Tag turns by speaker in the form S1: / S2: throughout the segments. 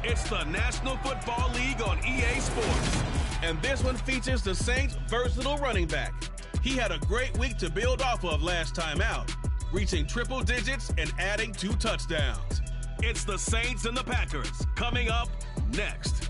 S1: It's the National Football League on EA Sports. And this one features the Saints' versatile running back. He had a great week to build off of last time out, reaching triple digits and adding 2 touchdowns. It's the Saints and the Packers coming up next.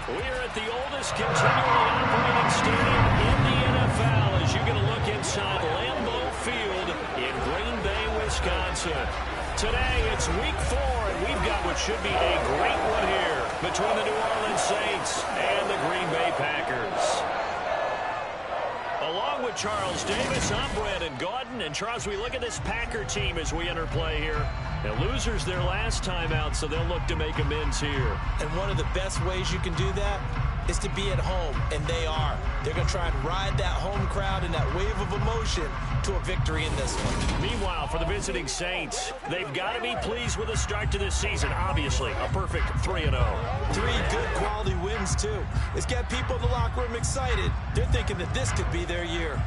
S2: We're at the oldest continually operating stadium in the NFL as you get a look inside Lambeau Field in Green Bay, Wisconsin. Today, it's week 4, and we've got what should be a great one here between the New Orleans Saints and the Green Bay Packers. Along with Charles Davis, I'm Brandon Gaudin. And Charles, we look at this Packer team as we enter play here. And losers their last time out, so they'll look to make amends here.
S3: And one of the best ways you can do that is to be at home, and they are. They're going to try and ride that home crowd and that wave of emotion to a victory in this one.
S2: Meanwhile, for the visiting Saints, they've got to be pleased with the start to this season. Obviously, a perfect 3-0.
S3: 3 good quality wins, too. It's got people in the locker room excited. They're thinking that this could be their year.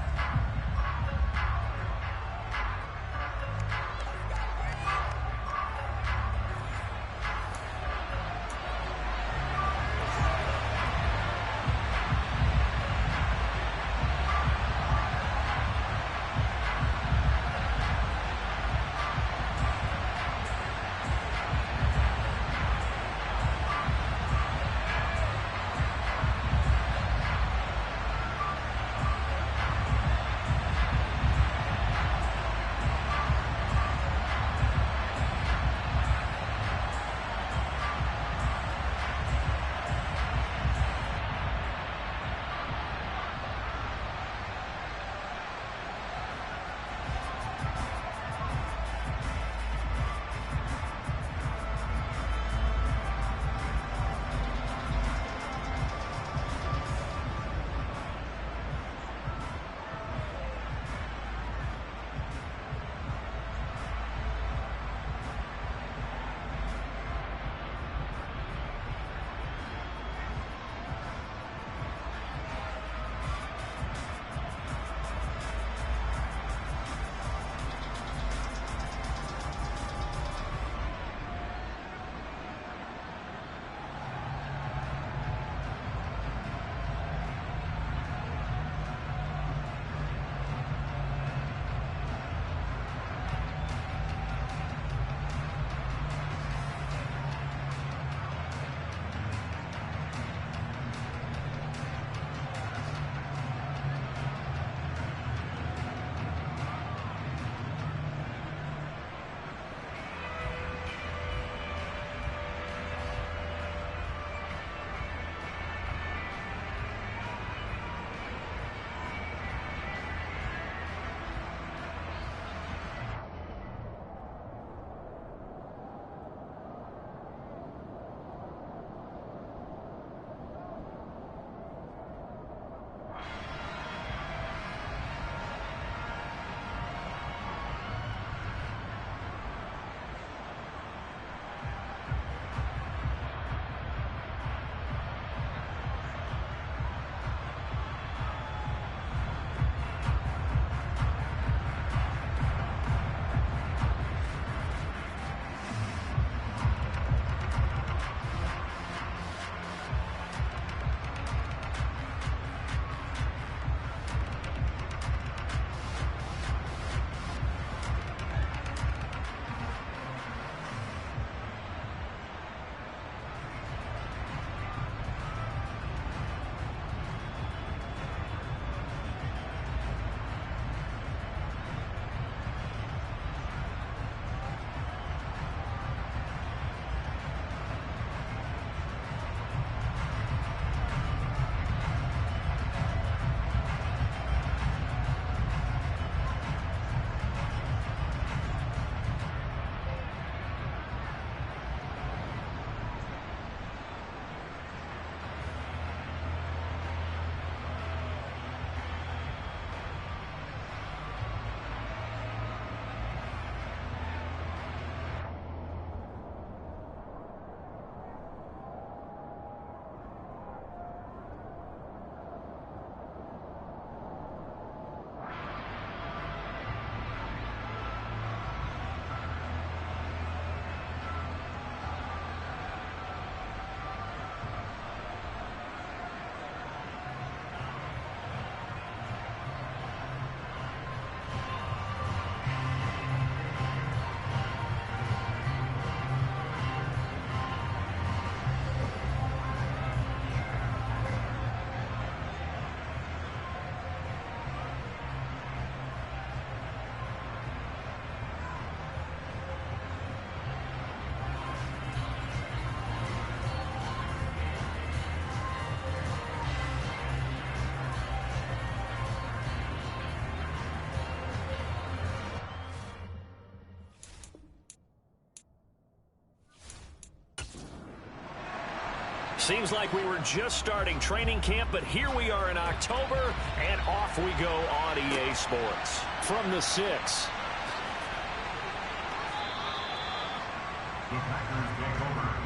S2: Seems like we were just starting training camp, but here we are in October, and off we go on EA Sports. From the 6.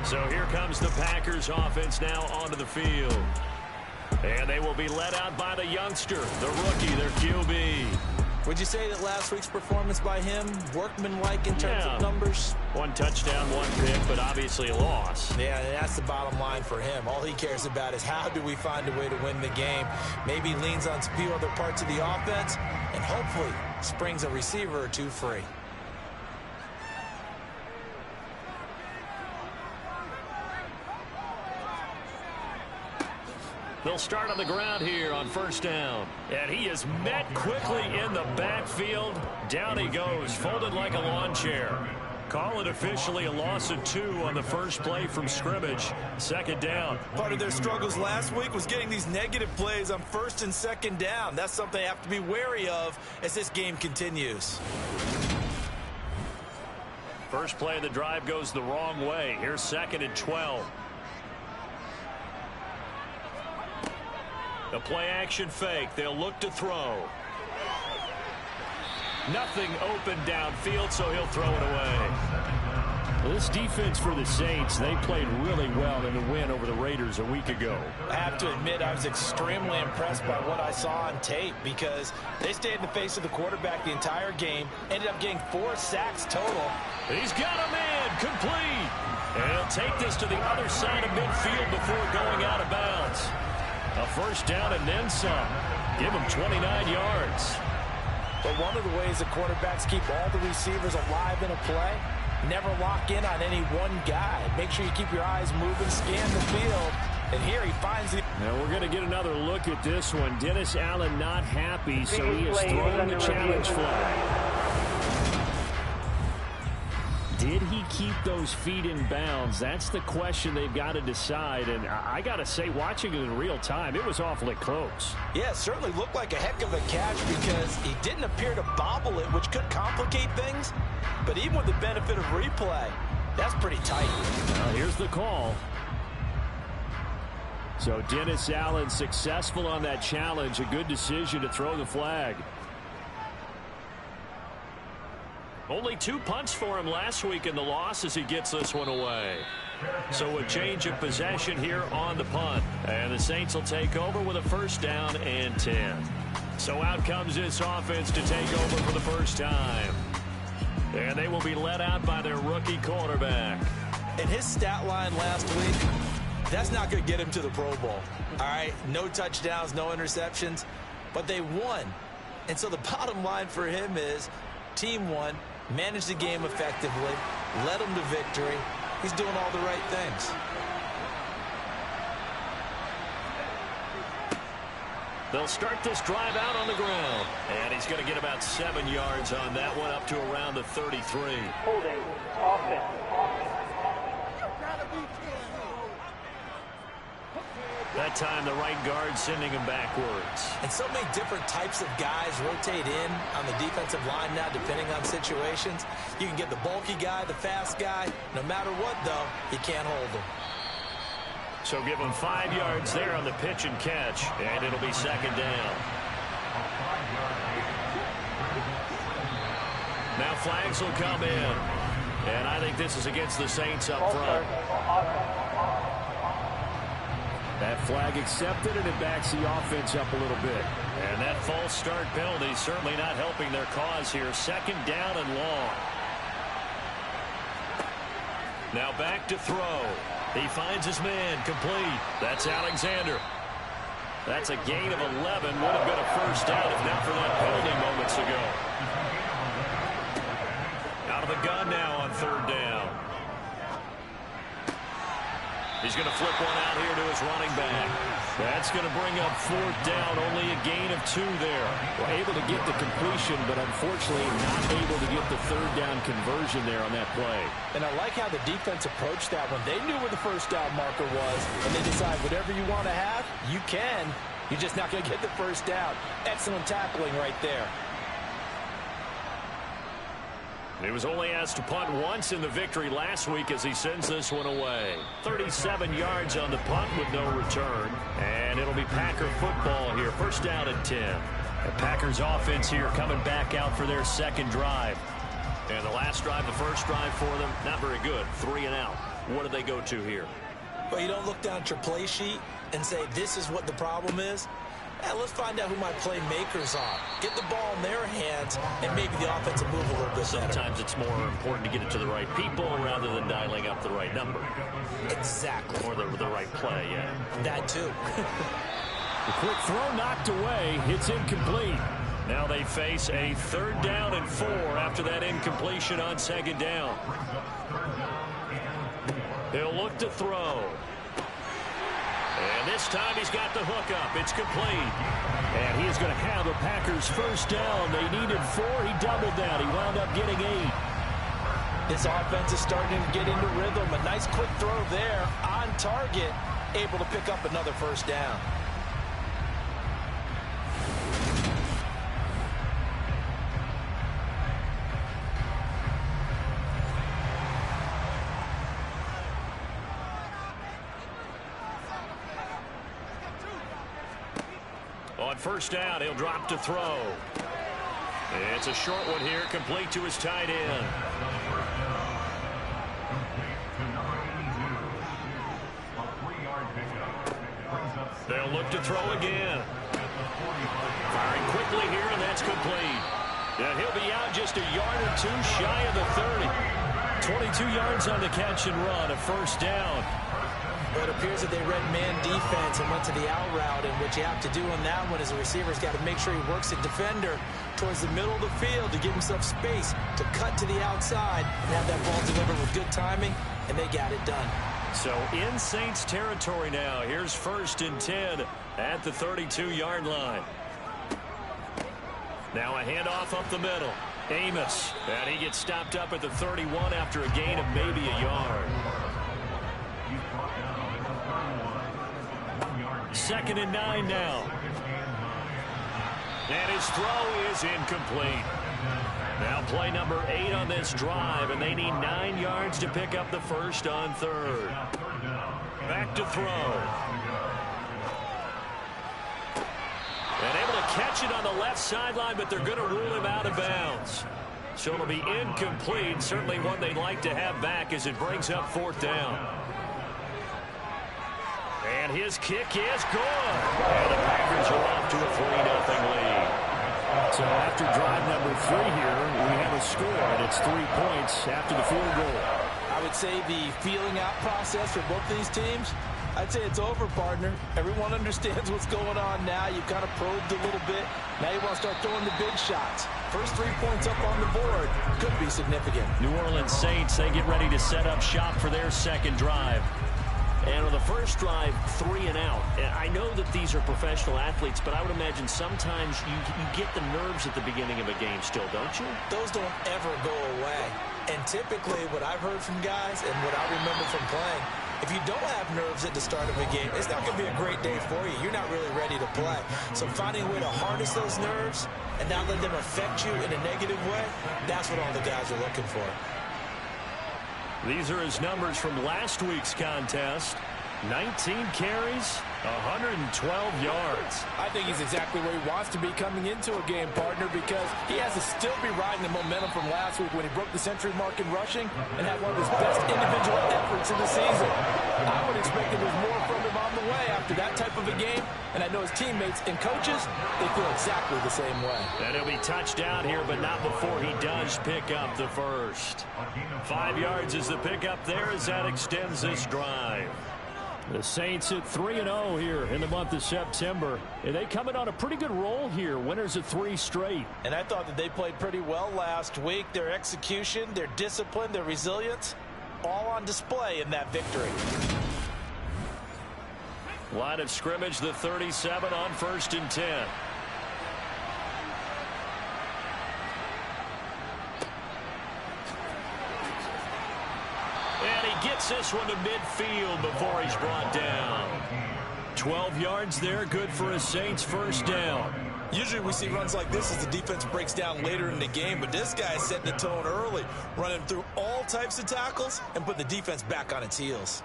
S2: So here comes the Packers offense now onto the field. And they will be led out by the youngster, the rookie, their QB.
S3: Would you say that last week's performance by him, workmanlike in terms of numbers? 1 touchdown, 1 pick, but obviously a loss. Yeah, and that's the bottom line for him. All he cares about is how do we find a way to win the game. Maybe leans on a few other parts of the offense, and hopefully springs a receiver or two free.
S2: They'll start on the ground here on first down. And he is met quickly in the backfield. Down he goes, folded like a lawn chair. Call it officially a loss of 2 on the first play from scrimmage. Second down.
S3: Part of their struggles last week was getting these negative plays on first and second down. That's something they have to be wary of as this game continues.
S2: First play of the drive goes the wrong way. Here's 2nd and 12. The play action fake. They'll look to throw. Nothing open downfield, so he'll throw it away. Well, this defense for the Saints, they played really well in the win over the Raiders a week ago.
S3: I have to admit, I was extremely impressed by what I saw on tape because they stayed in the face of the quarterback the entire game, ended up getting 4 sacks total.
S2: He's got him in, complete. And he'll take this to the other side of midfield before going out of bounds. A first down and then some. Give him 29 yards.
S3: But one of the ways the quarterbacks keep all the receivers alive in a play, never lock in on any one guy. Make sure you keep your eyes moving, scan the field. And here he finds the...
S2: Now we're going to get another look at this one. Dennis Allen not happy, so he is throwing the challenge flag. Did he keep those feet in bounds? That's the question they've got to decide. And I got to say, watching it in real time, it was awfully close.
S3: Yeah, it certainly looked like a heck of a catch because he didn't appear to bobble it, which could complicate things. But even with the benefit of replay, that's pretty tight.
S2: Well, here's the call. So Dennis Allen successful on that challenge. A good decision to throw the flag. Only 2 punts for him last week in the loss as he gets this one away. So a change of possession here on the punt. And the Saints will take over with a first down and 10. So out comes this offense to take over for the first time. And they will be led out by their rookie quarterback.
S3: And his stat line last week, that's not going to get him to the Pro Bowl. All right, no touchdowns, no interceptions, but they won. And so the bottom line for him is team won. Managed the game effectively, led them to victory. He's doing all the right things.
S2: They'll start this drive out on the ground. And he's going to get about 7 yards on that one, up to around the 33.
S4: Holding offense.
S2: That time the right guard sending him backwards.
S3: And so many different types of guys rotate in on the defensive line now, depending on situations. You can get the bulky guy, the fast guy. No matter what, though, you can't hold them.
S2: So give him 5 yards there on the pitch and catch, and it'll be second down. Now flags will come in. And I think this is against the Saints up front. That flag accepted, and it backs the offense up a little bit. And that false start penalty certainly not helping their cause here. Second down and long. Now back to throw. He finds his man, complete. That's Alexander. That's a gain of 11. Would have been a first down if not for that penalty moments ago. Out of the gun now on third down. He's going to flip one out here to his running back. That's going to bring up fourth down. Only a gain of 2 there. Well, able to get the completion, but unfortunately not able to get the third down conversion there on that play.
S3: And I like how the defense approached that one. They knew where the first down marker was, and they decide whatever you want to have, you can. You're just not going to get the first down. Excellent tackling right there.
S2: He was only asked to punt once in the victory last week as he sends this one away. 37 yards on the punt with no return. And it'll be Packer football here. First down and 10. The Packers offense here coming back out for their second drive. And the last drive, the first drive for them, not very good. 3 and out. What do they go to here?
S3: Well, you don't look down at your play sheet and say, this is what the problem is. Yeah, let's find out who my playmakers are. Get the ball in their hands, and maybe the offense will move a little bit better.
S2: Sometimes it's more important to get it to the right people rather than dialing up the right number.
S3: Exactly.
S2: Or the right play, yeah.
S3: That too.
S2: The quick throw knocked away. It's incomplete. Now they face a 3rd down and 4 after that incompletion on 2nd down. He'll look to throw. And this time he's got the hook up. It's complete. And he is going to have a Packers first down. They needed 4. He doubled down. He wound up getting 8.
S3: This offense is starting to get into rhythm. A nice quick throw there on target. Able to pick up another first down.
S2: On first down, he'll drop to throw. It's a short one here, complete to his tight end. They'll look to throw again. Firing quickly here, and that's complete. And he'll be out just a yard or 2 shy of the 30. 22 yards on the catch and run, a first down.
S3: Well, it appears that they read man defense and went to the out route, and what you have to do on that one is the receiver's got to make sure he works the defender towards the middle of the field to give himself space to cut to the outside and have that ball delivered with good timing, and they got it done.
S2: So in Saints territory now. Here's 1st and 10 at the 32-yard line. Now a handoff up the middle. Amos, and he gets stopped up at the 31 after a gain of maybe a yard. 2nd and 9 now. And his throw is incomplete. Now play number 8 on this drive, and they need 9 yards to pick up the first on 3rd. Back to throw. And able to catch it on the left sideline, but they're going to rule him out of bounds. So it'll be incomplete. Certainly one they'd like to have back as it brings up 4th down. And his kick is good. And the Packers are off to a 3-0 lead. So after drive number 3 here, we have a score, and it's 3 points after the field goal.
S3: I would say the feeling out process for both these teams, I'd say it's over, partner. Everyone understands what's going on now. You've kind of probed a little bit. Now you want to start throwing the big shots. First 3 points up on the board could be significant.
S2: New Orleans Saints, they get ready to set up shop for their second drive. And on the first drive, 3 and out. And I know that these are professional athletes, but I would imagine sometimes you get the nerves at the beginning of a game still, don't you?
S3: Those don't ever go away. And typically what I've heard from guys and what I remember from playing, if you don't have nerves at the start of a game, it's not going to be a great day for you. You're not really ready to play. So finding a way to harness those nerves and not let them affect you in a negative way, that's what all the guys are looking for.
S2: These are his numbers from last week's contest. 19 carries, 112 yards.
S5: I think he's exactly where he wants to be coming into a game, partner, because he has to still be riding the momentum from last week when he broke the century mark in rushing and had one of his best individual efforts in the season. I would expect that there's more from him on the way after that type of a game, and I know his teammates and coaches, they feel exactly the same way.
S2: And he'll be touched down here, but not before he does pick up the first. 5 yards is the pickup there as that extends this drive. The Saints at 3-0 here in the month of September. And they coming on a pretty good roll here. Winners of 3 straight.
S3: And I thought that they played pretty well last week. Their execution, their discipline, their resilience, all on display in that victory.
S2: Line of scrimmage, the 37 on 1st and 10. And he gets this one to midfield before he's brought down. 12 yards there, good for a Saints first down.
S3: Usually we see runs like this as the defense breaks down later in the game, but this guy is setting the tone early, running through all types of tackles and put the defense back on its heels.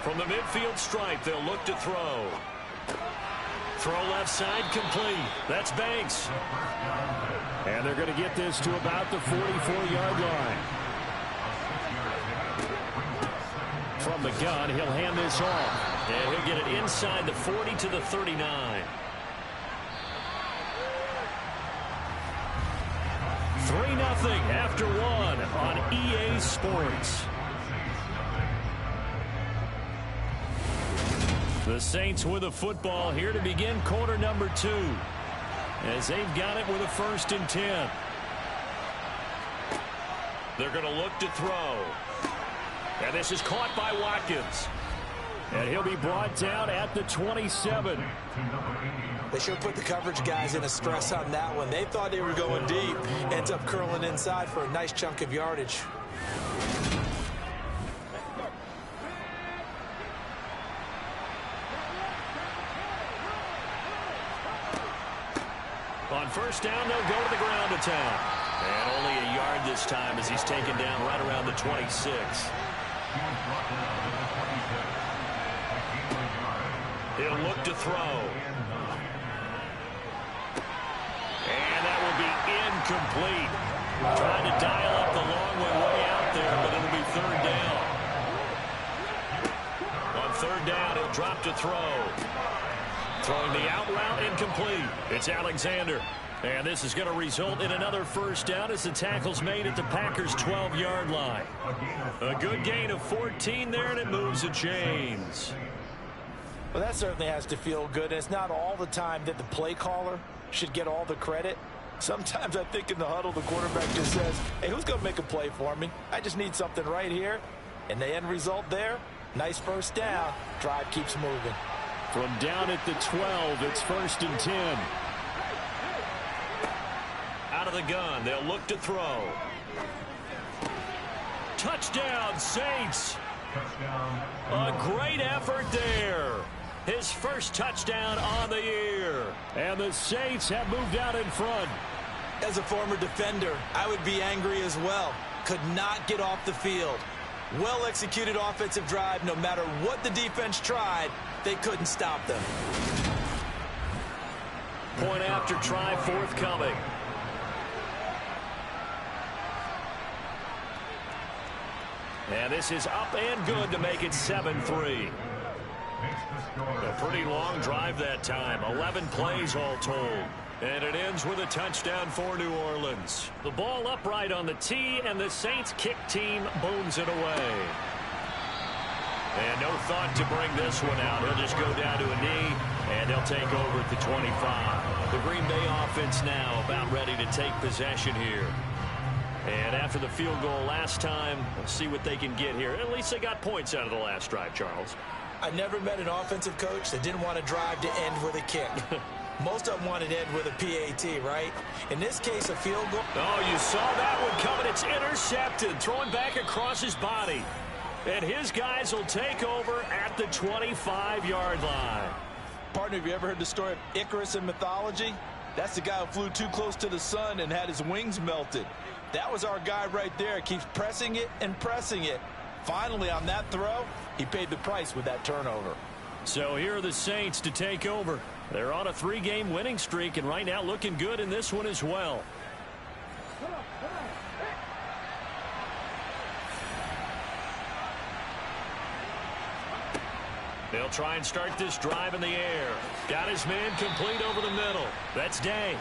S2: From the midfield stripe, they'll look to throw. Throw left side, complete. That's Banks. And they're going to get this to about the 44-yard line. From the gun, he'll hand this off. And he'll get it inside the 40 to the 39. 3-0 after one on EA Sports. The Saints with a football here to begin quarter number 2. As they've got it with a 1st and 10. They're going to look to throw. And this is caught by Watkins. And he'll be brought down at the 27.
S3: They should have put the coverage guys in a stress on that one. They thought they were going deep. Ends up curling inside for a nice chunk of yardage.
S2: On 1st down, they'll go to the ground attack. And only a yard this time as he's taken down right around the 26. He'll look to throw. And that will be incomplete. Trying to dial up the long way out there, but it'll be 3rd down. On 3rd down, he'll drop to throw. Throwing the out route, incomplete. It's Alexander. And this is going to result in another 1st down as the tackle's made at the Packers' 12-yard line. A good gain of 14 there, and it moves the chains.
S3: Well, that certainly has to feel good. It's not all the time that the play caller should get all the credit. Sometimes I think in the huddle, the quarterback just says, hey, who's going to make a play for me? I just need something right here. And the end result there, nice 1st down. Drive keeps moving.
S2: From down at the 12, it's 1st and 10. Out of the gun, they'll look to throw. Touchdown, Saints. A great effort there. His 1st touchdown on the year. And the Saints have moved out in front.
S3: As a former defender, I would be angry as well. Could not get off the field. Well-executed offensive drive. No matter what the defense tried, they couldn't stop them.
S2: Point after try forthcoming. And this is up and good to make it 7-3. A pretty long drive that time. 11 plays all told. And it ends with a touchdown for New Orleans. The ball upright on the tee, and the Saints kick team booms it away. And no thought to bring this one out. He'll just go down to a knee, and they'll take over at the 25. The Green Bay offense now about ready to take possession here. And after the field goal last time, we'll see what they can get here. At least they got points out of the last drive, Charles.
S3: I never met an offensive coach that didn't want to drive to end with a kick. Most of them wanted to end with a PAT, right? In this case, a field goal.
S2: Oh, you saw that one coming. It's intercepted, throwing back across his body. And his guys will take over at the 25-yard line.
S3: Partner, have you ever heard the story of Icarus in mythology? That's the guy who flew too close to the sun and had his wings melted. That was our guy right there. Keeps pressing it and pressing it. Finally, on that throw, he paid the price with that turnover.
S2: So here are the Saints to take over. They're on a 3-game winning streak, and right now looking good in this one as well. They'll try and start this drive in the air. Got his man complete over the middle. That's Day.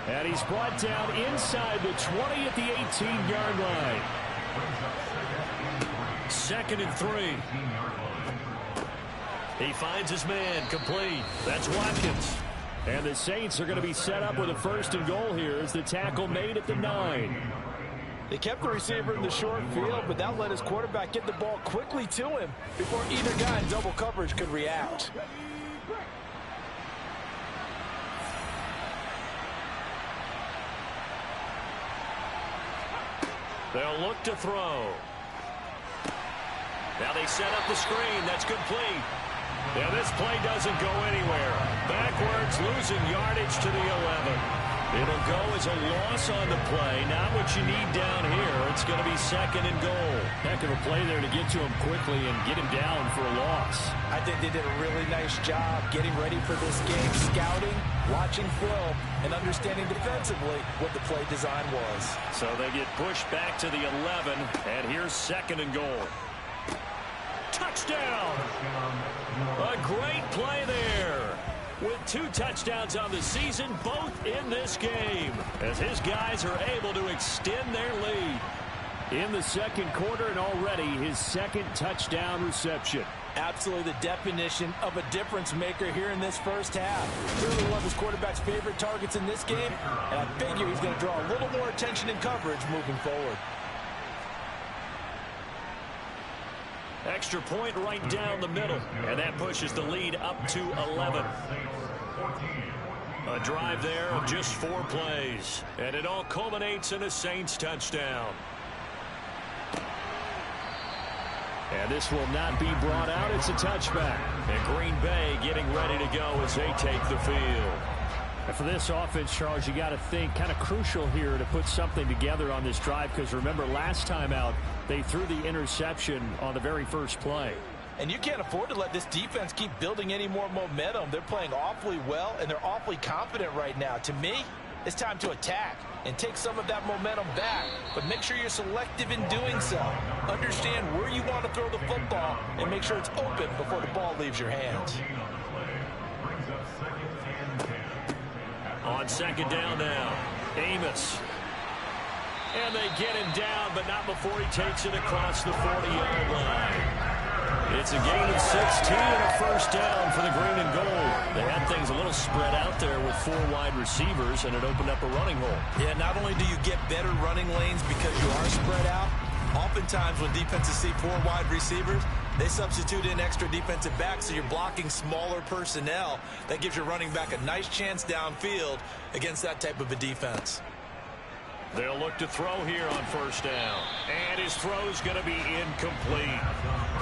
S2: And he's brought down inside the 20 at the 18-yard line. 2nd and 3. He finds his man complete. That's Watkins. And the Saints are going to be set up with a 1st and goal here as the tackle made at the 9.
S5: They kept the receiver in the short field, but that let his quarterback get the ball quickly to him before either guy in double coverage could react.
S2: They'll look to throw. Now they set up the screen. That's complete. Yeah, this play doesn't go anywhere. Backwards, losing yardage to the 11. It'll go as a loss on the play. Not what you need down here. It's going to be 2nd and goal.
S6: Heck of a play there to get to him quickly and get him down for a loss.
S5: I think they did a really nice job getting ready for this game, scouting, watching film, and understanding defensively what the play design was.
S2: So they get pushed back to the 11, and here's 2nd and goal. Touchdown! A great play there. With 2 touchdowns on the season, both in this game, as his guys are able to extend their lead.
S6: In the 2nd quarter, and already his 2nd touchdown reception.
S5: Absolutely the definition of a difference maker here in this first half. Clearly one of his quarterback's favorite targets in this game, and I figure he's going to draw a little more attention and coverage moving forward.
S2: Extra point right down the middle, and that pushes the lead up to 11. A drive there of just 4 plays, and it all culminates in a Saints touchdown.
S6: And this will not be brought out. It's a touchback.
S2: And Green Bay getting ready to go as they take the field.
S6: And for this offense, Charles, you got to think kind of crucial here to put something together on this drive, because remember last time out they threw the interception on the very first play.
S5: And you can't afford to let this defense keep building any more momentum. They're playing awfully well, and they're awfully confident right now. To me, it's time to attack and take some of that momentum back, but make sure you're selective in doing so. Understand where you want to throw the football and make sure it's open before the ball leaves your hands.
S2: On 2nd down now, Amos. And they get him down, but not before he takes it across the 40-yard line. It's a gain of 16 and a first down for the green and gold. They had things a little spread out there with 4 wide receivers, and it opened up a running hole.
S3: Yeah, not only do you get better running lanes because you are spread out, oftentimes when defenses see 4 wide receivers, they substitute in extra defensive backs, so you're blocking smaller personnel. That gives your running back a nice chance downfield against that type of a defense.
S2: They'll look to throw here on 1st down. And his throw's going to be incomplete.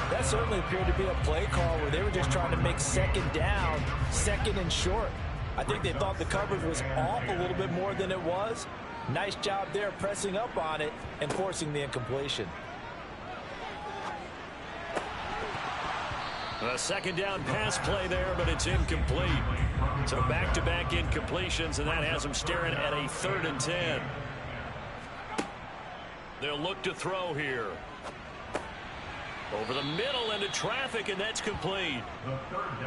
S5: That certainly appeared to be a play call where they were just trying to make 2nd down, 2nd and short. I think they thought the coverage was off a little bit more than it was. Nice job there pressing up on it and forcing the incompletion.
S2: A 2nd down pass play there, but it's incomplete. So back-to-back incompletions, and that has them staring at a 3rd and 10. They'll look to throw here. Over the middle into traffic, and that's complete.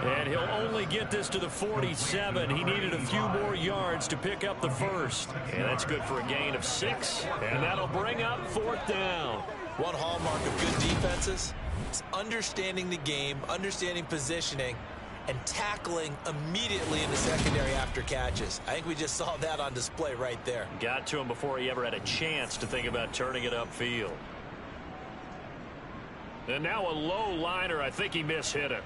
S2: And he'll only get this to the 47. He needed a few more yards to pick up the first. And that's good for a gain of 6. And that'll bring up 4th down.
S3: One hallmark of good defenses is understanding the game, understanding positioning, and tackling immediately in the secondary after catches. I think we just saw that on display right there.
S2: Got to him before he ever had a chance to think about turning it upfield. And now a low liner. I think he mishit it.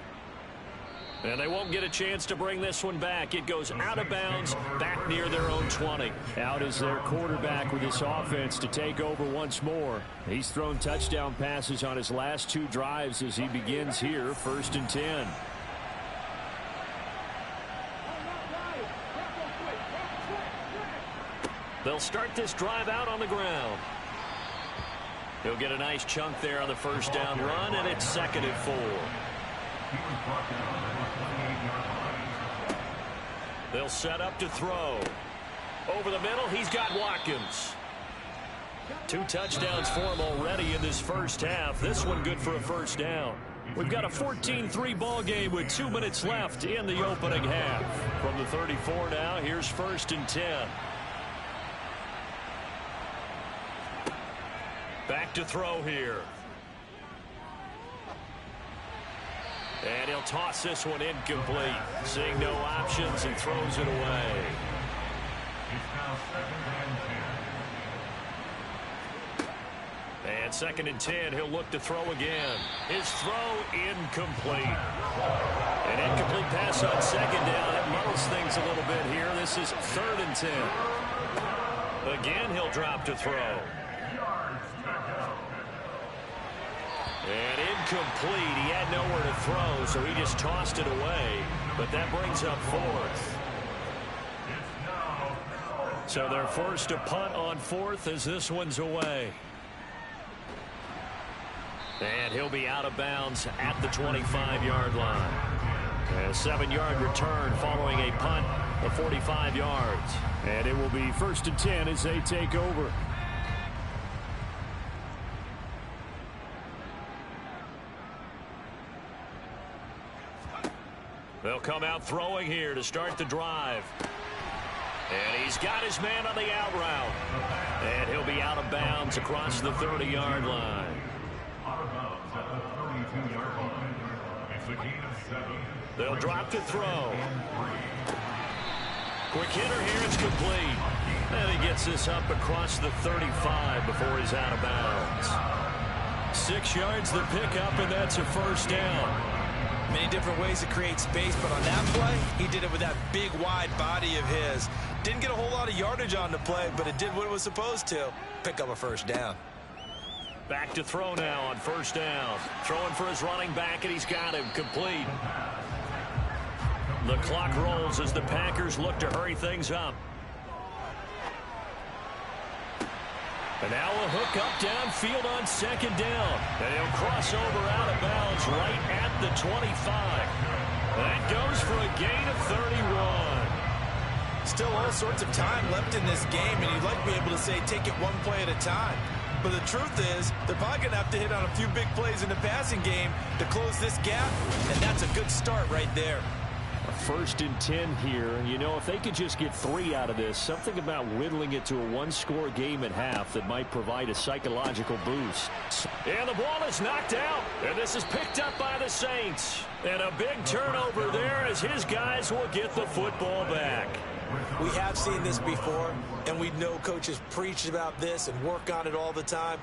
S2: And they won't get a chance to bring this one back. It goes out of bounds back near their own 20.
S6: Out is their quarterback with this offense to take over once more. He's thrown touchdown passes on his last 2 drives as he begins here, 1st and 10.
S2: They'll start this drive out on the ground. He'll get a nice chunk there on the 1st down run, and it's 2nd and 4. They'll set up to throw. Over the middle, he's got Watkins. 2 touchdowns for him already in this first half. This one good for a 1st down. We've got a 14-3 ball game with 2 minutes left in the opening half. From the 34 now, here's 1st and 10. Back to throw here. And he'll toss this one incomplete. Seeing no options and throws it away. And 2nd and 10, he'll look to throw again. His throw incomplete. An incomplete pass on 2nd down. That muddles things a little bit here. This is 3rd and 10. Again, he'll drop to throw. And incomplete. He had nowhere to throw, so he just tossed it away. But that brings up 4th. So they're forced to punt on 4th as this one's away. And he'll be out of bounds at the 25-yard line. A 7-yard return following a punt of 45 yards.
S6: And it will be 1st and 10 as they take over.
S2: They'll come out throwing here to start the drive. And he's got his man on the out route. And he'll be out of bounds across the 30-yard line. They'll drop to throw. Quick hitter here, it's complete. And he gets this up across the 35 before he's out of bounds. 6 yards the pickup, and that's a 1st down.
S3: Many different ways to create space, but on that play, he did it with that big, wide body of his. Didn't get a whole lot of yardage on the play, but it did what it was supposed to. Pick up a 1st down.
S2: Back to throw now on 1st down. Throwing for his running back, and he's got him complete. The clock rolls as the Packers look to hurry things up. And now a hook up downfield on 2nd down. And he'll cross over out of bounds right at the 25. That goes for a gain of 31.
S3: Still all sorts of time left in this game, and you'd like to be able to say take it one play at a time. But the truth is, they're probably going to have to hit on a few big plays in the passing game to close this gap, and that's a good start right there.
S6: A 1st and 10 here. You know, if they could just get 3 out of this, something about whittling it to a 1-score game at half that might provide a psychological boost.
S2: And the ball is knocked out, and this is picked up by the Saints. And a big turnover there as his guys will get the football back.
S3: We have seen this before, and we know coaches preach about this and work on it all the time.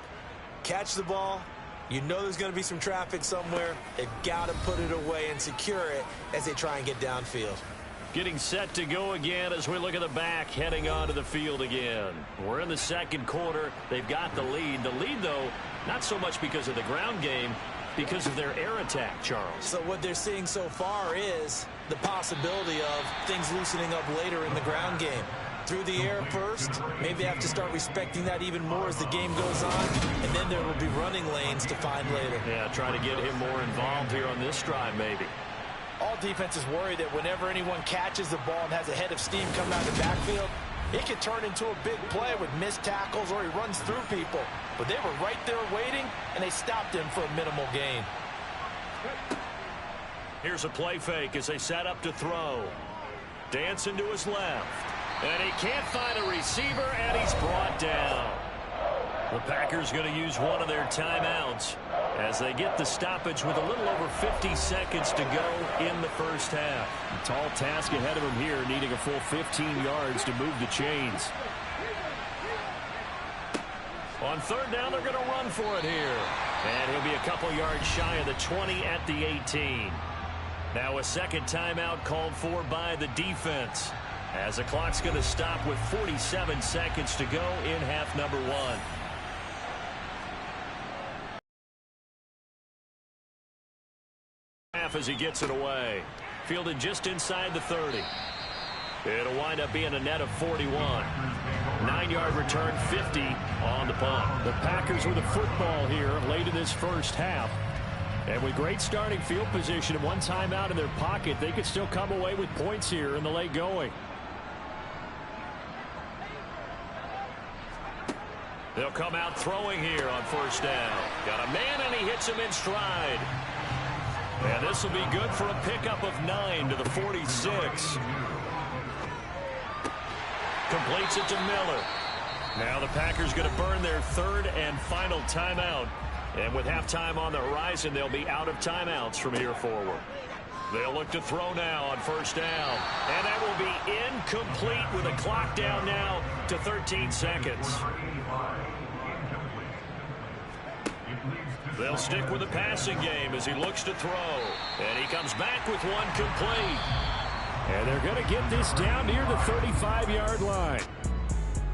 S3: Catch the ball. You know there's going to be some traffic somewhere. They've got to put it away and secure it as they try and get downfield.
S2: Getting set to go again as we look at the back, heading onto the field again. We're in the 2nd quarter. They've got the lead. The lead, though, not so much because of the ground game, because of their air attack, Charles.
S3: So what they're seeing so far is the possibility of things loosening up later in the ground game. Through the air first, maybe they have to start respecting that even more as the game goes on, and then there will be running lanes to find later.
S2: Yeah, try to get him more involved here on this drive, maybe.
S5: All defenses worry that whenever anyone catches the ball and has a head of steam coming out of the backfield, it could turn into a big play with missed tackles or he runs through people. But they were right there waiting, and they stopped him for a minimal gain.
S2: Here's a play fake as they set up to throw. Dancing to his left. And he can't find a receiver, and he's brought down. The Packers going to use one of their timeouts as they get the stoppage with a little over 50 seconds to go in the 1st half.
S6: A tall task ahead of him here, needing a full 15 yards to move the chains.
S2: On 3rd down, they're going to run for it here. And he'll be a couple yards shy of the 20 at the 18. Now a 2nd timeout called for by the defense, as the clock's going to stop with 47 seconds to go in half number 1. Half as he gets it away. Fielded just inside the 30. It'll wind up being a net of 41. 9-yard return, 50 on the punt.
S6: The Packers with a football here late in this 1st half. And with great starting field position and one timeout in their pocket, they could still come away with points here in the late going.
S2: They'll come out throwing here on 1st down. Got a man, and he hits him in stride. And this will be good for a pickup of 9 to the 46. Completes it to Miller. Now the Packers going to burn their 3rd and final timeout. And with halftime on the horizon, they'll be out of timeouts from here forward. They'll look to throw now on 1st down. And that will be incomplete with a clock down now to 13 seconds. They'll stick with the passing game as he looks to throw. And he comes back with one complete.
S6: And they're going to get this down near the 35-yard line.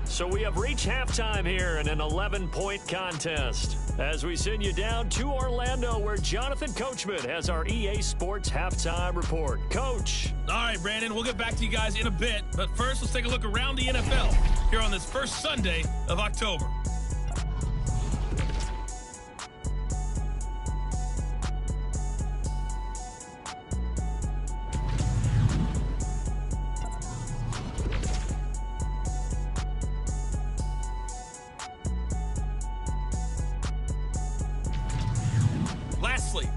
S6: So we have reached halftime here in an 11-point contest as we send you down to Orlando where Jonathan Coachman has our EA Sports halftime report. Coach.
S7: All right, Brandon, we'll get back to you guys in a bit. But first, let's take a look around the NFL here on this first Sunday of October.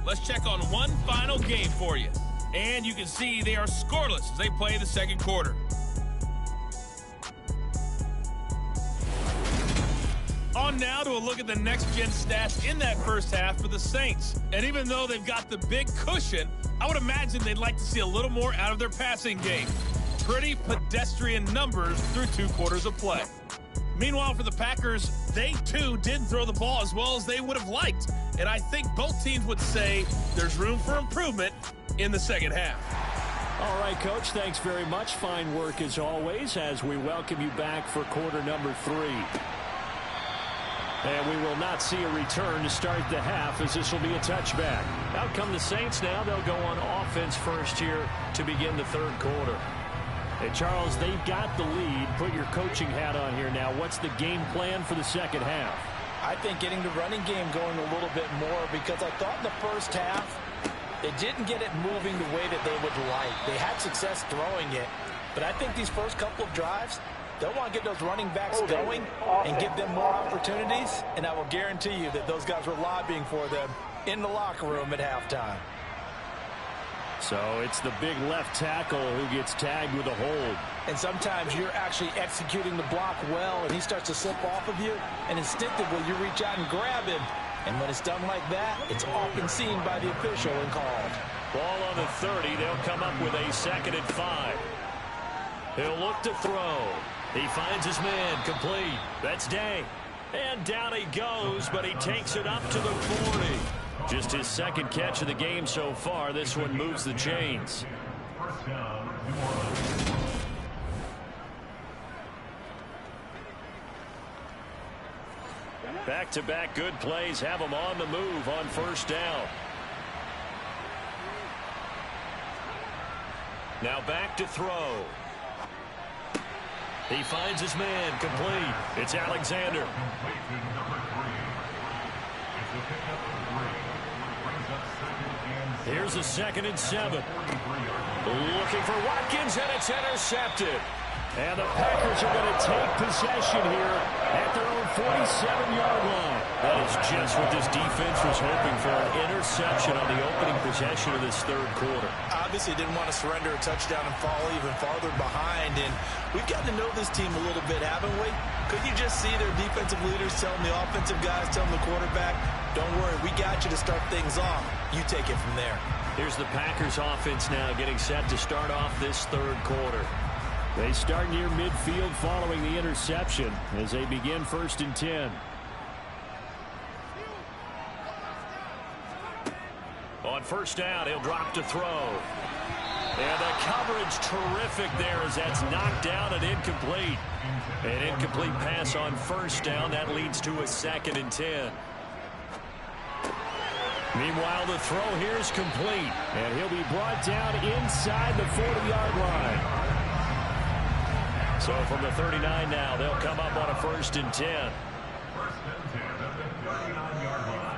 S7: Let's check on one final game for you. And you can see they are scoreless as they play the second quarter. On now to a look at the next-gen stats in that first half for the Saints. And even though they've got the big cushion, I would imagine they'd like to see a little more out of their passing game. Pretty pedestrian numbers through 2 quarters of play. Meanwhile, for the Packers, they too didn't throw the ball as well as they would have liked. And I think both teams would say there's room for improvement in the second half.
S6: All right, Coach, thanks very much. Fine work as always as we welcome you back for quarter number 3. And we will not see a return to start the half as this will be a touchback. Out come the Saints now. They'll go on offense first here to begin the third quarter. Hey, Charles, they've got the lead. Put your coaching hat on here now. What's the game plan for the second half?
S5: I think getting the running game going a little bit more because I thought in the first half they didn't get it moving the way that they would like. They had success throwing it, but I think these first couple of drives, they'll want to get those running backs going and give them more opportunities, and I will guarantee you that those guys were lobbying for them in the locker room at halftime.
S6: So it's the big left tackle who gets tagged with a hold.
S5: And sometimes you're actually executing the block well, and he starts to slip off of you, and instinctively you reach out and grab him. And when it's done like that, it's often seen by the official and called.
S2: Ball on the 30. They'll come up with a 2nd and 5. He'll look to throw. He finds his man complete. That's Day. And down he goes, but he takes it up to the 40. Just his 2nd catch of the game so far. This one moves the chains. Back-to-back good plays have him on the move on first down. Now back to throw. He finds his man complete. It's Alexander. Here's a 2nd and 7. Looking for Watkins, and it's intercepted. And the Packers are going to take possession here at their own 47-yard line. That is just what this defense was hoping for, an interception on the opening possession of this third quarter.
S5: Obviously didn't want to surrender a touchdown and fall even farther behind. And we've got to know this team a little bit, haven't we? Could you just see their defensive leaders telling the offensive guys, telling the quarterback, don't worry, we got you to start things off. You take it from there.
S2: Here's the Packers offense now getting set to start off this third quarter.
S6: They start near midfield following the interception as they begin 1st and 10.
S2: On first down, he'll drop to throw. And the coverage terrific there as that's knocked down and incomplete. An incomplete pass on first down. That leads to a 2nd and 10. Meanwhile, the throw here is complete.
S6: And he'll be brought down inside the 40-yard line.
S2: So from the 39 now, they'll come up on a 1st and 10.
S8: 1st and 10 at the 39-yard line.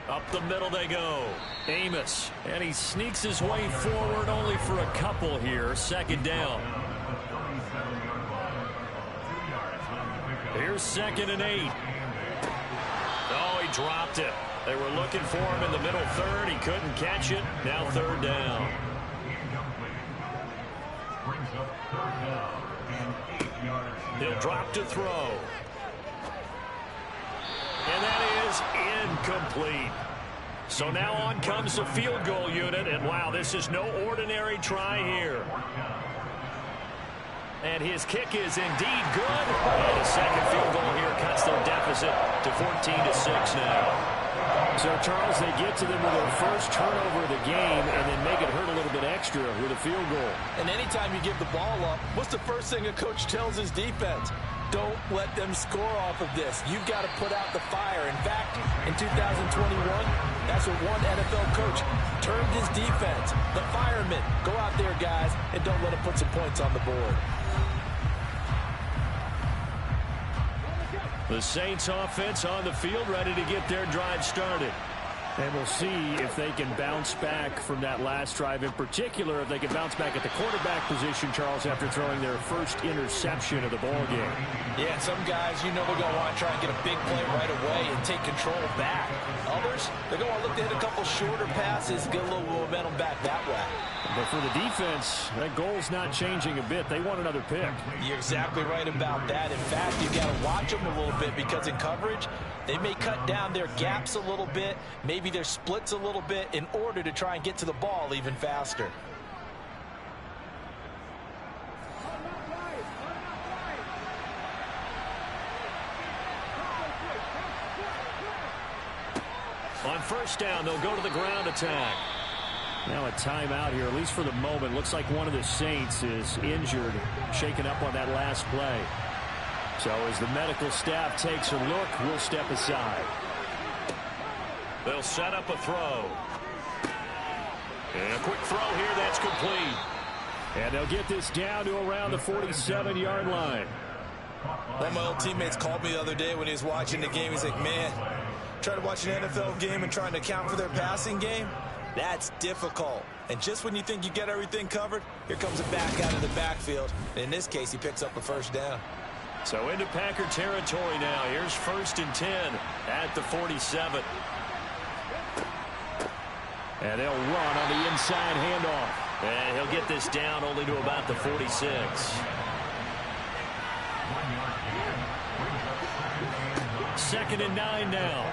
S2: Up the middle they go. Amos. And he sneaks his way forward only for a couple here. 2nd down. Here's 2nd and 8. Oh, he dropped it. They were looking for him in the middle third. He couldn't catch it. Now 3rd down. He'll drop to throw. And that is incomplete. So now on comes the field goal unit. And wow, this is no ordinary try here.
S6: And his kick is indeed good. And a second field goal here cuts their deficit to 14-6 now.
S2: So, Charles, they get to them with their first turnover of the game and then make it hurt a little bit extra with a field goal.
S5: And anytime you give the ball up, what's the first thing a coach tells his defense? Don't let them score off of this. You've got to put out the fire. In fact, in 2021, that's what one NFL coach termed his defense. The firemen. Go out there, guys, and don't let them put some points on the board.
S6: The Saints offense on the field, ready to get their drive started.
S2: And we'll see if they can bounce back from that last drive. In particular, if they can bounce back at the quarterback position, Charles, after throwing their first interception of the ball game.
S5: Yeah, some guys, you know they're going to want to try and get a big play right away and take control back. Others, they're going to look to hit a couple shorter passes, get a little momentum back that way.
S2: But for the defense, that goal's not changing a bit. They want another pick.
S5: You're exactly right about that. In fact, you've got to watch them a little bit because in coverage, they may cut down their gaps a little bit, maybe their splits a little bit in order to try and get to the ball even faster.
S6: On first down, they'll go to the ground attack.
S2: Now a timeout here, at least for the moment. Looks like one of the Saints is injured, shaken up on that last play. So as the medical staff takes a look, we'll step aside.
S6: They'll set up a throw. And a quick throw here, that's complete.
S2: And they'll get this down to around the 47-yard line.
S5: One of my old teammates called me the other day when he was watching the game. He's like, man, trying to watch an NFL game and trying to account for their passing game, that's difficult. And just when you think you get everything covered, here comes a back out of the backfield. And in this case, he picks up a first down.
S6: So into Packer territory now. Here's 1st and 10 at the 47.
S2: And they'll run on the inside handoff.
S6: And he'll get this down only to about the 46. Second and 9 now.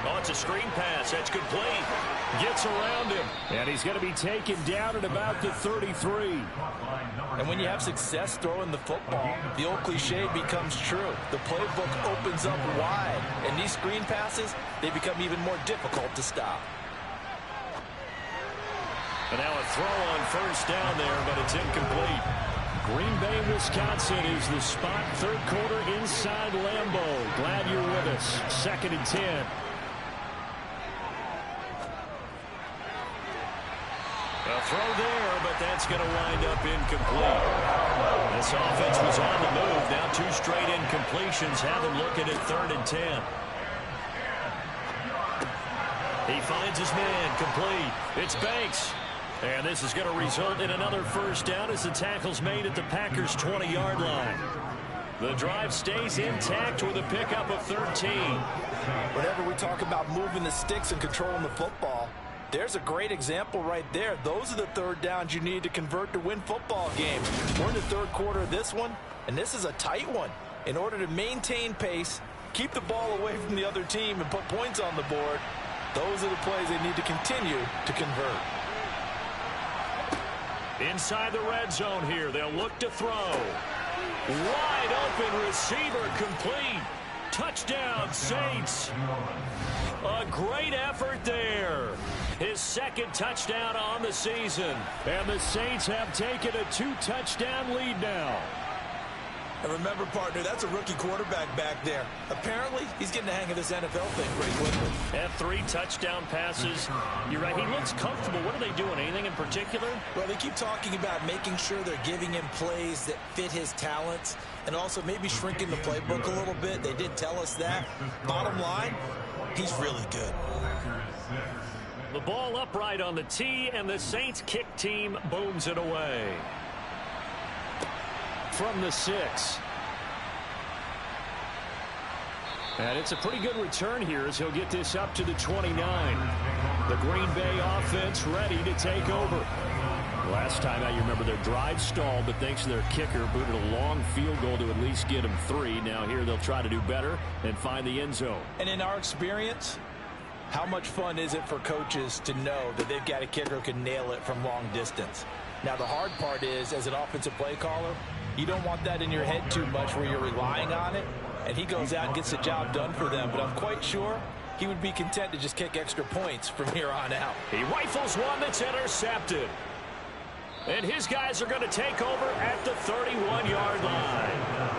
S6: Oh, it's a screen pass. That's complete. Gets around him.
S2: And he's going to be taken down at about the 33.
S5: And when you have success throwing the football, the old cliche becomes true. The playbook opens up wide. And these screen passes, they become even more difficult to stop.
S6: And now a throw on first down there, but it's incomplete.
S2: Green Bay, Wisconsin is the spot. Third quarter inside Lambeau. Glad you're with us. 2nd and 10.
S6: A throw there, but that's going to wind up incomplete. This offense was on the move. Now 2 straight incompletions have them looking at 3rd and 10. He finds his man, complete. It's Banks. And this is going to result in another first down as the tackle's made at the Packers' 20-yard line. The drive stays intact with a pickup of 13.
S5: Whenever we talk about moving the sticks and controlling the football, there's a great example right there. Those are the third downs you need to convert to win football games. We're in the third quarter of this one, and this is a tight one. In order to maintain pace, keep the ball away from the other team, and put points on the board, those are the plays they need to continue to convert.
S6: Inside the red zone here, they'll look to throw. Wide open receiver, complete. Touchdown, Saints. A great effort there. His 2nd touchdown on the season.
S2: And the Saints have taken a 2-touchdown lead now.
S5: And remember, partner, that's a rookie quarterback back there. Apparently, he's getting the hang of this NFL thing pretty quickly.
S6: Have 3 touchdown passes. You're right, he looks comfortable. What are they doing? Anything in particular?
S5: Well, they keep talking about making sure they're giving him plays that fit his talents and also maybe shrinking the playbook a little bit. They did tell us that. Bottom line, he's really good.
S6: The ball upright on the tee, and the Saints kick team booms it away.
S2: From the 6. And it's a pretty good return here as he'll get this up to the 29. The Green Bay offense ready to take over. Last time out, you remember their drive stalled, but thanks to their kicker, booted a long field goal to at least get them 3. Now here they'll try to do better and find the end zone.
S5: And in our experience, how much fun is it for coaches to know that they've got a kicker who can nail it from long distance? Now, the hard part is, as an offensive play caller, you don't want that in your head too much where you're relying on it, and he goes out and gets the job done for them. But I'm quite sure he would be content to just kick extra points from here on out.
S6: He rifles one that's intercepted. And his guys are going to take over at the 31-yard line.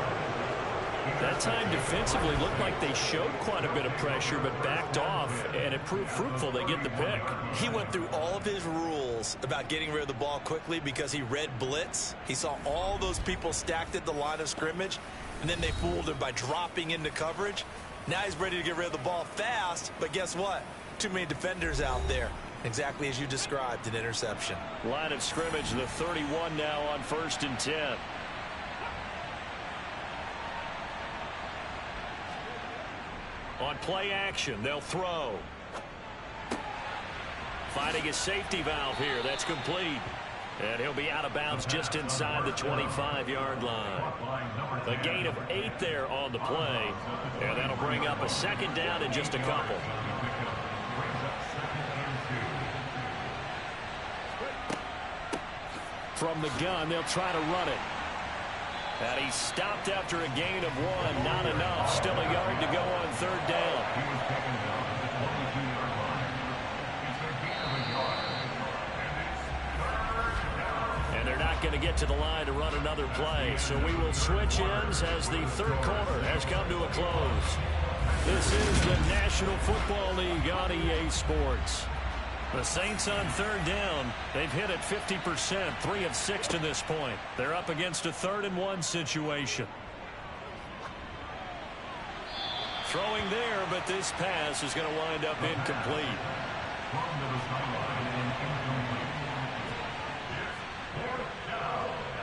S6: That time defensively looked like they showed quite a bit of pressure but backed off, and it proved fruitful. They get the pick.
S3: He went through all of his rules about getting rid of the ball quickly because he read blitz. He saw all those people stacked at the line of scrimmage, and then they fooled him by dropping into coverage. Now he's ready to get rid of the ball fast, but guess what? Too many defenders out there. Exactly as you described, an interception.
S6: Line of scrimmage, the 31 now on 1st and 10. On play action, they'll throw. Finding his safety valve here. That's complete. And he'll be out of bounds just inside the 25-yard line. A gain of 8 there on the play. And that'll bring up a 2nd down in just a couple. From the gun, they'll try to run it. And he's stopped after a gain of 1. Not enough. Still a yard to go on 3rd down. And they're not going to get to the line to run another play. So we will switch ends as the 3rd quarter has come to a close. This is the National Football League on EA Sports. The Saints on 3rd down. They've hit it 50%, 3 of 6 to this point. They're up against a 3rd and 1 situation. Throwing there, but this pass is going to wind up incomplete.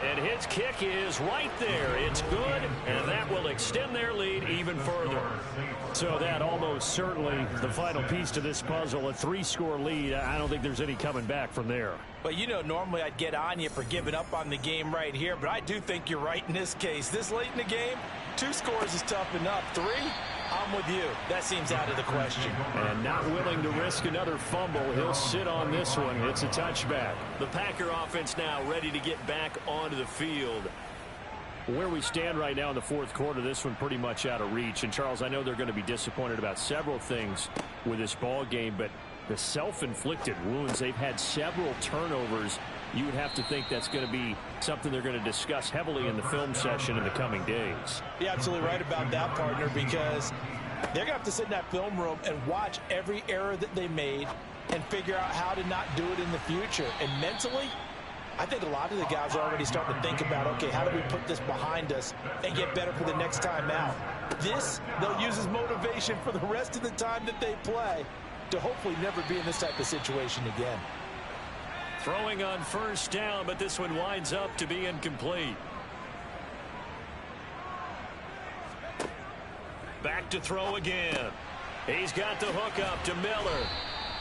S6: And his kick is right there. It's good, and that will extend their lead even further. So that almost certainly the final piece to this puzzle, a 3-score lead. I don't think there's any coming back from there.
S5: But, you know, normally I'd get on you for giving up on the game right here, but I do think you're right in this case. This late in the game, 2 scores is tough enough. 3, I'm with you. That seems out of the question.
S6: And not willing to risk another fumble. He'll sit on this one. It's a touchback. The Packer offense now ready to get back onto the field. Where we stand right now in the 4th quarter, this one pretty much out of reach. And, Charles, I know they're going to be disappointed about several things with this ball game, but the self-inflicted wounds, they've had several turnovers. You would have to think that's going to be something they're going to discuss heavily in the film session in the coming days.
S5: You're absolutely right about that, partner, because they're going to have to sit in that film room and watch every error that they made and figure out how to not do it in the future. And mentally, I think a lot of the guys are already starting to think about, okay, how do we put this behind us and get better for the next time out? This, they'll use as motivation for the rest of the time that they play to hopefully never be in this type of situation again.
S6: Throwing on 1st down, but this one winds up to be incomplete. Back to throw again. He's got the hook up to Miller.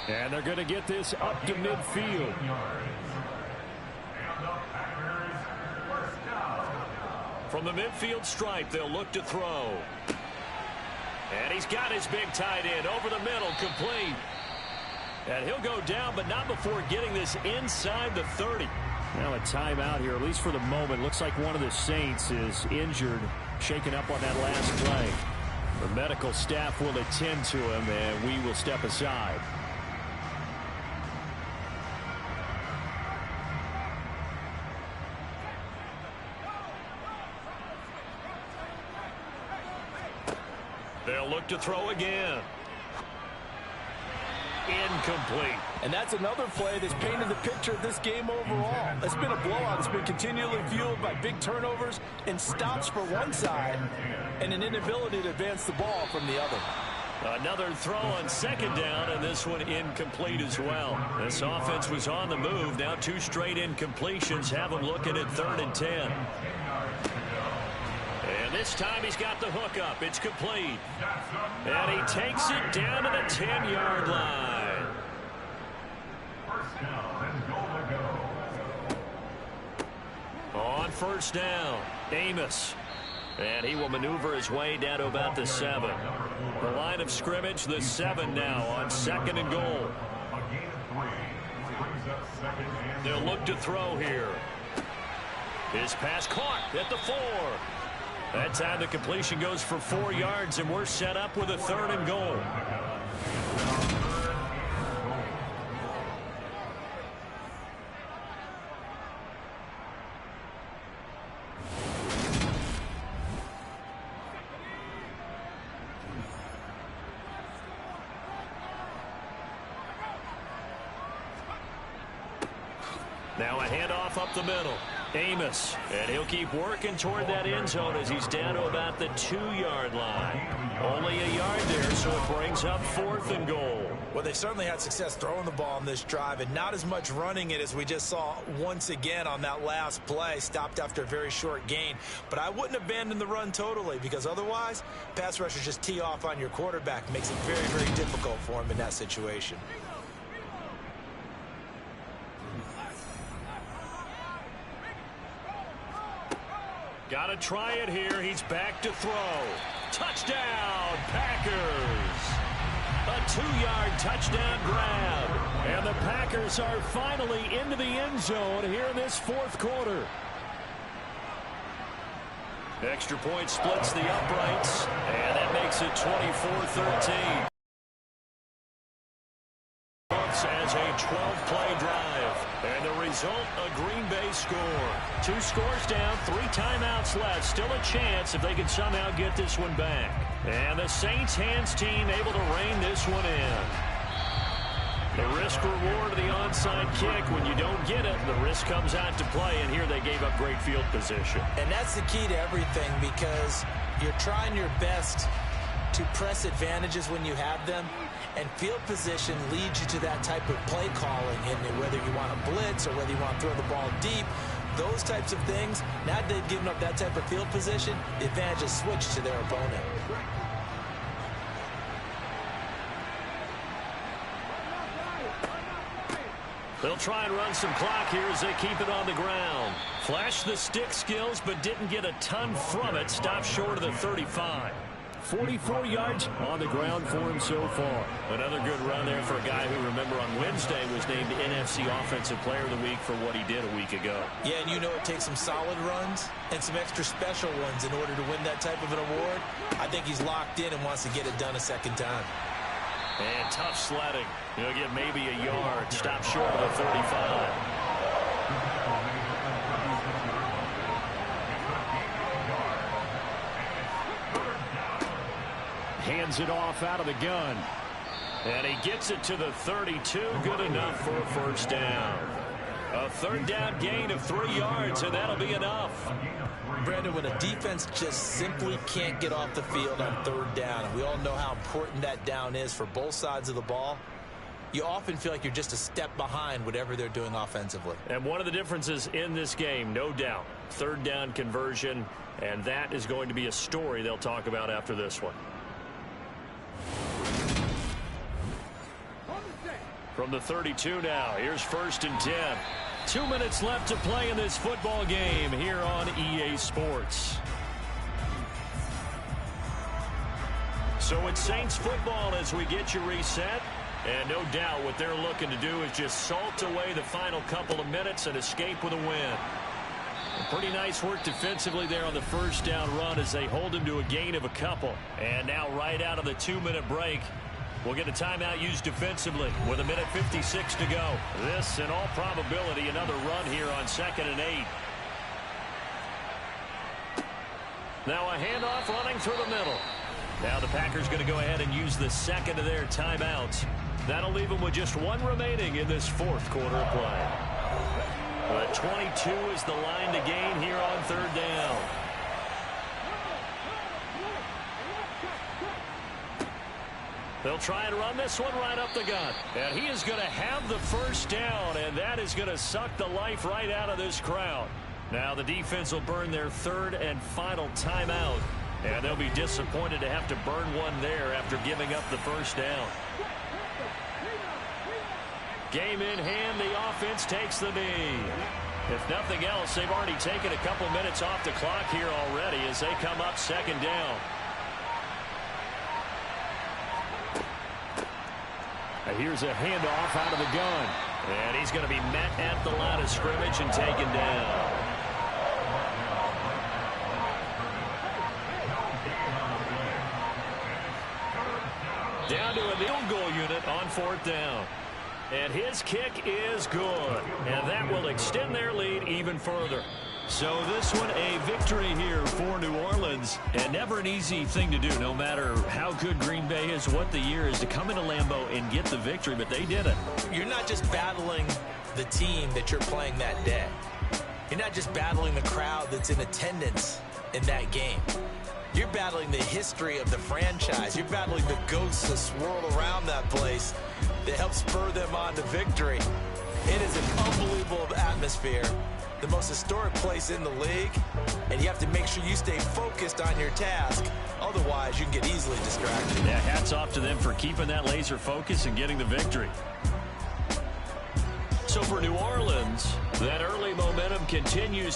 S6: And they're going to get this up to midfield. From the midfield stripe, they'll look to throw. And he's got his big tight end over the middle, complete. And he'll go down, but not before getting this inside the 30. Now a timeout here, at least for the moment. Looks like one of the Saints is injured, shaken up on that last play. The medical staff will attend to him, and we will step aside. They'll look to throw again. Incomplete.
S5: And that's another play that's painted the picture of this game overall. It's been a blowout. It's been continually fueled by big turnovers and stops for one side and an inability to advance the ball from the other.
S6: Another throw on 2nd down, and this one incomplete as well. This offense was on the move. Now 2 straight incompletions have them looking at 3rd and 10. And this time he's got the hook up. It's complete. And he takes it down to the 10-yard line. On 1st down, Amos. And he will maneuver his way down to about the 7. The line of scrimmage, the 7 now on 2nd and goal. They'll look to throw here. His pass caught at the 4. That time the completion goes for 4 yards, and we're set up with a 3rd and goal. Now a handoff up the middle. Amos, and he'll keep working toward that end zone as he's down to about the 2-yard line. Only a yard there, so it brings up 4th and goal.
S3: Well, they've certainly had success throwing the ball on this drive, and not as much running it as we just saw once again on that last play, stopped after a very short gain. But I wouldn't abandon the run totally, because otherwise, pass rushers just tee off on your quarterback. Makes it very, very difficult for him in that situation.
S6: Got to try it here. He's back to throw. Touchdown, Packers. A 2-yard touchdown grab. And the Packers are finally into the end zone here in this 4th quarter. Extra point splits the uprights, and that makes it 24-13. As a 12-play drive, and the result, a Green Bay score. 2 scores down, 3 timeouts left. Still a chance if they can somehow get this one back. And the Saints hands team able to rein this one in. The risk reward of the onside kick. When you don't get it, the risk comes out to play, and here they gave up great field position.
S3: And that's the key to everything, because you're trying your best to press advantages when you have them. And field position leads you to that type of play calling, and whether you want to blitz or whether you want to throw the ball deep, those types of things, now that they've given up that type of field position, the advantage is switched to their opponent.
S6: They'll try and run some clock here as they keep it on the ground. Flashed the stick skills, but didn't get a ton from it. Stopped short of the 35. 44 yards on the ground for him so far. Another good run there for a guy who, remember, on Wednesday was named NFC Offensive Player of the Week for what he did a week ago.
S3: Yeah, and you know it takes some solid runs and some extra special ones in order to win that type of an award. I think he's locked in and wants to get it done a second time.
S6: And tough sledding. He'll get maybe a yard. Stop short of the 35. Hands it off out of the gun. And he gets it to the 32. Good enough for a first down. A 3rd down gain of 3 yards, and that'll be enough.
S3: Brandon, when a defense just simply can't get off the field on 3rd down, and we all know how important that down is for both sides of the ball, you often feel like you're just a step behind whatever they're doing offensively.
S6: And one of the differences in this game, no doubt, 3rd down conversion, and that is going to be a story they'll talk about after this one. From the 32 now, here's 1st and 10. 2 minutes left to play in this football game here on EA Sports. So it's Saints football as we get you reset. And no doubt what they're looking to do is just salt away the final couple of minutes and escape with a win. Pretty nice work defensively there on the 1st down run as they hold him to a gain of a couple. And now right out of the 2-minute break, we'll get a timeout used defensively with 1:56 to go. This, in all probability, another run here on 2nd and 8. Now a handoff running through the middle. Now the Packers going to go ahead and use the 2nd of their timeouts. That'll leave them with just 1 remaining in this 4th quarter of play. But 22 is the line to gain here on 3rd down. They'll try and run this one right up the gut. And he is going to have the first down, and that is going to suck the life right out of this crowd. Now the defense will burn their 3rd and final timeout, and they'll be disappointed to have to burn one there after giving up the first down. Game in hand, the offense takes the knee. If nothing else, they've already taken a couple minutes off the clock here already as they come up 2nd down. Here's a handoff out of the gun. And he's going to be met at the line of scrimmage and taken down. Down to a field goal unit on 4th down. And his kick is good. And that will extend their lead even further. So this one a victory here for New Orleans. And never an easy thing to do, no matter how good Green Bay is, what the year is, to come into Lambeau and get the victory. But they did it.
S3: You're not just battling the team that you're playing that day. You're not just battling the crowd that's in attendance in that game. You're battling the history of the franchise. You're battling the ghosts that swirl around that place that help spur them on to victory. It is an unbelievable atmosphere, the most historic place in the league, and you have to make sure you stay focused on your task. Otherwise, you can get easily distracted.
S6: Yeah, hats off to them for keeping that laser focus and getting the victory. So for New Orleans, that early momentum continues.